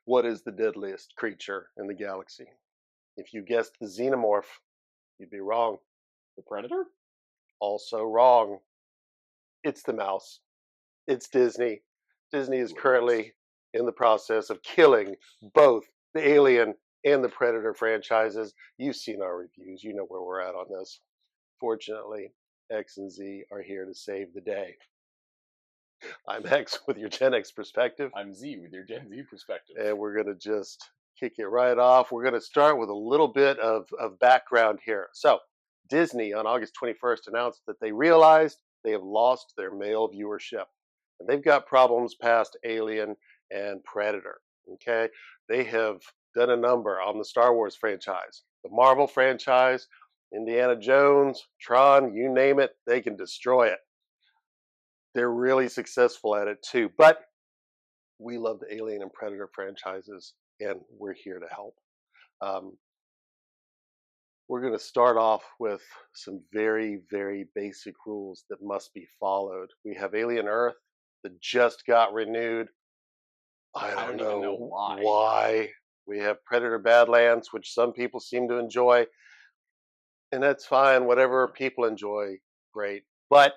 What is the deadliest creature in the galaxy? If you guessed the xenomorph, you'd be wrong. The Predator? Also wrong. It's the mouse. It's Disney. Disney is currently in the process of killing both the Alien and the Predator franchises. You've seen our reviews. You know where we're at on this. Fortunately, X and Z are here to save the day. I'm X with your Gen X perspective. I'm Z with your Gen Z perspective. And we're going to just kick it right off. We're going to start with a little bit of background here. So, Disney on August 21st announced that they realized they have lost their male viewership. And they've got problems past Alien and Predator. Okay? They have done a number on the Star Wars franchise, the Marvel franchise, Indiana Jones, Tron, you name it, they can destroy it. They're really successful at it too. But we love the Alien and Predator franchises, and we're here to help. We're going to start off with some very, very basic rules that must be followed. We have Alien Earth that just got renewed. I don't even know why. We have Predator Badlands, which some people seem to enjoy. And that's fine. Whatever people enjoy, great. But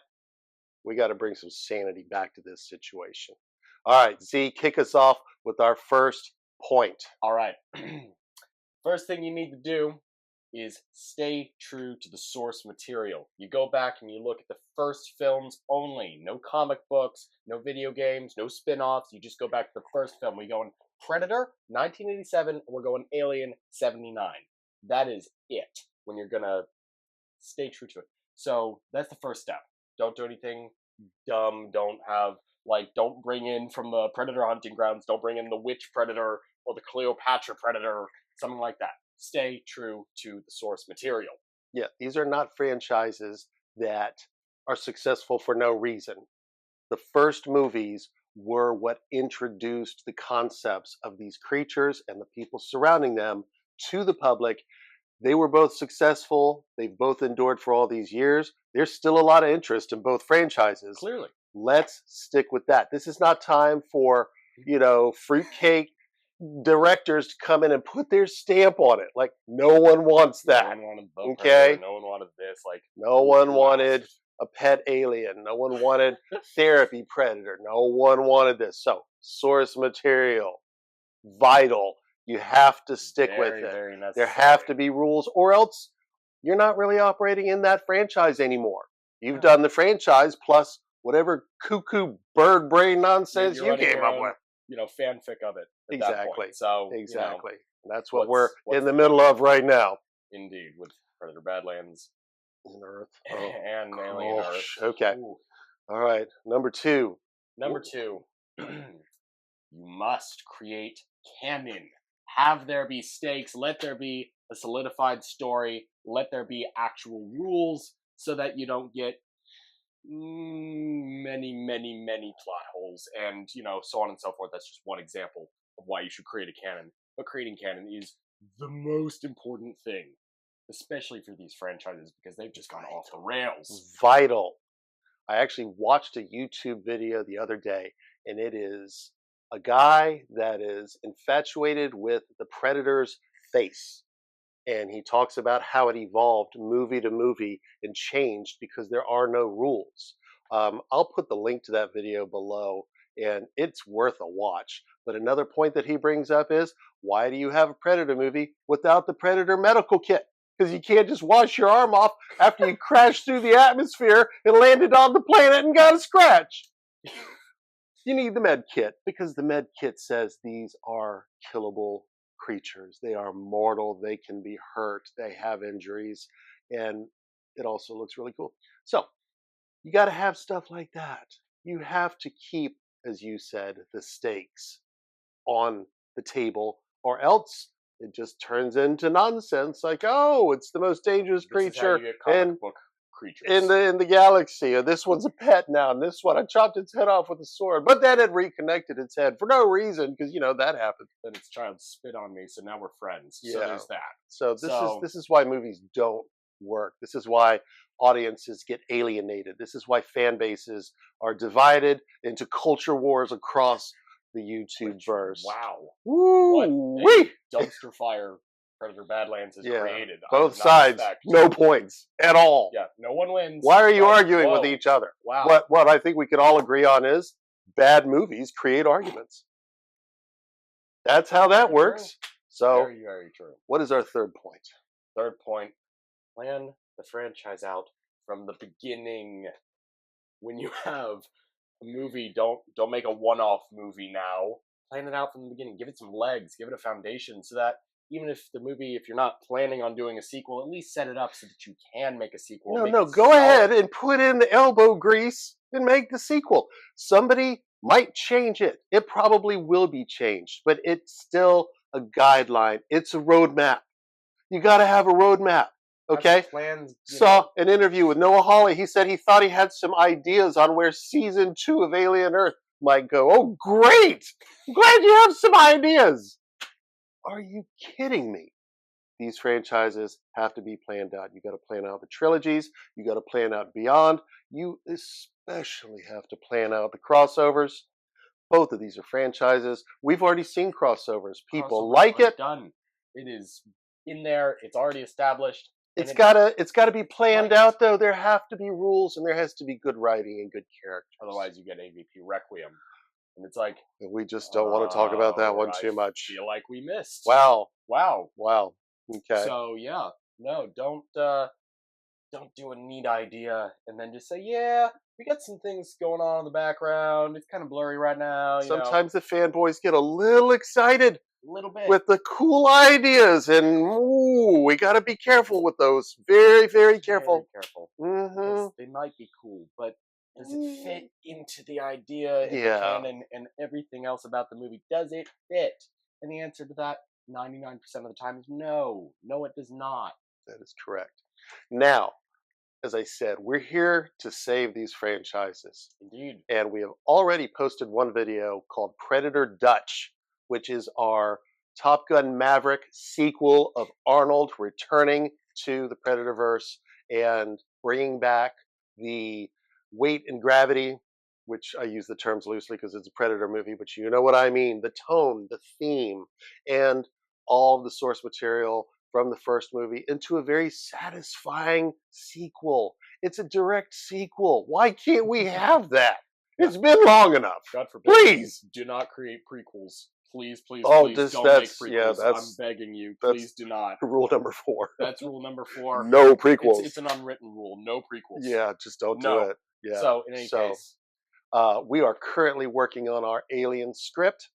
we got to bring some sanity back to this situation. All right, Z, kick us off with our first point. All right. First thing you need to do is stay true to the source material. You go back and you look at the first films only. No comic books, no video games, no spin-offs. You just go back to the first film. We go in Predator, 1987, and we're going Alien, 79. That is it when you're going to stay true to it. So that's the first step. Don't do anything dumb. Don't bring in from the Predator hunting grounds. Don't bring in the Witch Predator or the Cleopatra Predator, something like that. Stay true to the source material. Yeah, these are not franchises that are successful for no reason. The first movies were what introduced the concepts of these creatures and the people surrounding them to the public. They were both successful. They've both endured for all these years. There's still a lot of interest in both franchises. Clearly. Let's stick with that. This is not time for, fruitcake directors to come in and put their stamp on it. Like, no one wants that. No one wanted both. Okay? No one wanted this. No one wanted a pet alien. No one wanted therapy predator. No one wanted this. So, source material, vital. You have to stick with it. Very necessary. There have to be rules, or else you're not really operating in that franchise anymore. You've done the franchise plus whatever cuckoo bird brain nonsense you came up with. Fanfic of it. Exactly. So exactly. That's what we're in the middle of right now. Indeed, with Predator Badlands and Earth and Alien Earth. Okay. Ooh. All right. Number two. You must create canon. Have there be stakes. Let there be a solidified story. Let there be actual rules so that you don't get many plot holes and, so on and so forth. That's just one example of why you should create a canon. But creating canon is the most important thing, especially for these franchises, because they've just gone off the rails. Vital. I actually watched a YouTube video the other day, and it is a guy that is infatuated with the Predator's face. And he talks about how it evolved movie to movie and changed because there are no rules. I'll put the link to that video below, and it's worth a watch. But another point that he brings up is, why do you have a Predator movie without the Predator medical kit? Because you can't just wash your arm off after you crashed through the atmosphere and landed on the planet and got a scratch. You need the med kit, because the med kit says these are killable creatures. They are mortal. They can be hurt. They have injuries. And it also looks really cool. So you got to have stuff like that. You have to keep, as you said, the stakes on the table, or else it just turns into nonsense. Like, oh, it's the most dangerous creature in the galaxy. Or this one's a pet now, and this one I chopped its head off with a sword, but then it reconnected its head for no reason, because that happened. Then its child spit on me, so now we're friends. Yeah. So there's that. So this is why movies don't work. This is why audiences get alienated. This is why fan bases are divided into culture wars across the YouTube verse. Wow. Woo What wee! a dumpster fire Predator Badlands has created. I Both did not sides, expect. no points at all. Yeah, no one wins. Why are you but, arguing with whoa, each other? Wow. What I think we can all agree on is bad movies create arguments. That's how that Very works. true. So, Very, very true. what is our third point? Third point, plan the franchise out from the beginning. When you have a movie, don't make a one-off movie now. Plan it out from the beginning. Give it some legs. Give it a foundation so that even if the movie, if you're not planning on doing a sequel, at least set it up so that you can make a sequel. No, go ahead and put in the elbow grease and make the sequel. Somebody might change it. It probably will be changed, but it's still a guideline. It's a roadmap. You got to have a roadmap. Okay? Plans. Saw an interview with Noah Hawley. He said he thought he had some ideas on where season 2 of Alien Earth might go. Oh, great! I'm glad you have some ideas. Are you kidding me? These franchises have to be planned out. You got to plan out the trilogies. You got to plan out beyond. You especially have to plan out the crossovers. Both of these are franchises. We've already seen crossovers. People like it. Done. It is in there. It's already established. It's gotta be planned out though. There have to be rules and there has to be good writing and good characters. Otherwise, you get AVP Requiem, and it's like we just don't want to talk about that one too much. Feel like we missed. Wow. Okay. So yeah, no, don't do a neat idea and then just say, yeah, we got some things going on in the background. It's kind of blurry right now. Sometimes the fanboys get a little excited. A little bit. With the cool ideas, and we got to be careful with those. Very, very careful. Very careful. Mm-hmm. They might be cool, but does it fit into the idea and the canon and everything else about the movie? Does it fit? And the answer to that 99% of the time is no. No, it does not. That is correct. Now, as I said, we're here to save these franchises. Indeed. And we have already posted one video called Predator Dutch, which is our Top Gun Maverick sequel of Arnold returning to the Predatorverse and bringing back the weight and gravity, which I use the terms loosely because it's a Predator movie, but you know what I mean, the tone, the theme, and all of the source material from the first movie into a very satisfying sequel. It's a direct sequel. Why can't we have that? It's been long enough. God forbid. Please do not create prequels. Please, don't make prequels. I'm begging you. Please do not. Rule number 4. That's rule number 4. No prequels. It's an unwritten rule. No prequels. Yeah, just don't do it. Yeah. So, in any case. We are currently working on our Alien script.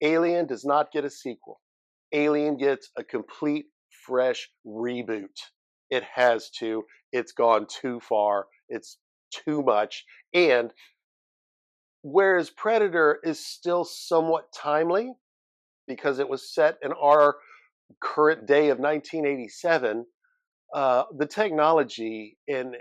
Alien does not get a sequel. Alien gets a complete, fresh reboot. It has to. It's gone too far. It's too much. And whereas Predator is still somewhat timely, because it was set in our current day of 1987, the technology and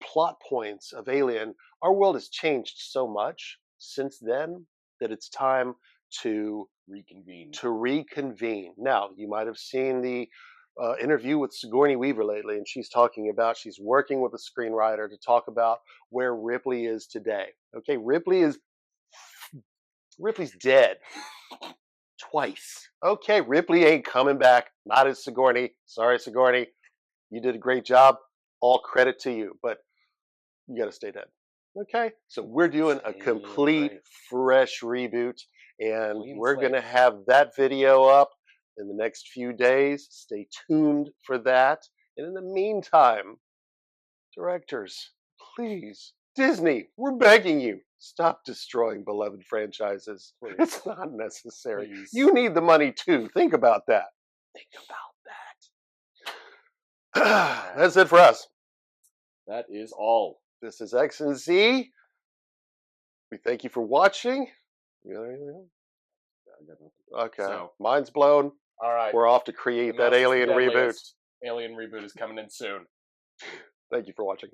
plot points of Alien, our world has changed so much since then that it's time to reconvene. Now, you might have seen the interview with Sigourney Weaver lately, and she's talking about she's working with a screenwriter to talk about where Ripley is today. Okay, Ripley's dead. Twice. Okay, Ripley ain't coming back. Not as Sigourney. Sorry, Sigourney. You did a great job. All credit to you, but you got to stay dead. Okay, so we're doing a complete, fresh reboot, and we're going to have that video up in the next few days. Stay tuned for that. And in the meantime, directors, please, Disney, we're begging you, stop destroying beloved franchises. Please. It's not necessary. Please. You need the money too. Think about that. Think about that. That's it for us. That is all. This is XANDZ. We thank you for watching. You got anything else? Okay. So, mine's blown. All right. We're off to create that Alien reboot. Alien reboot is coming in soon. Thank you for watching.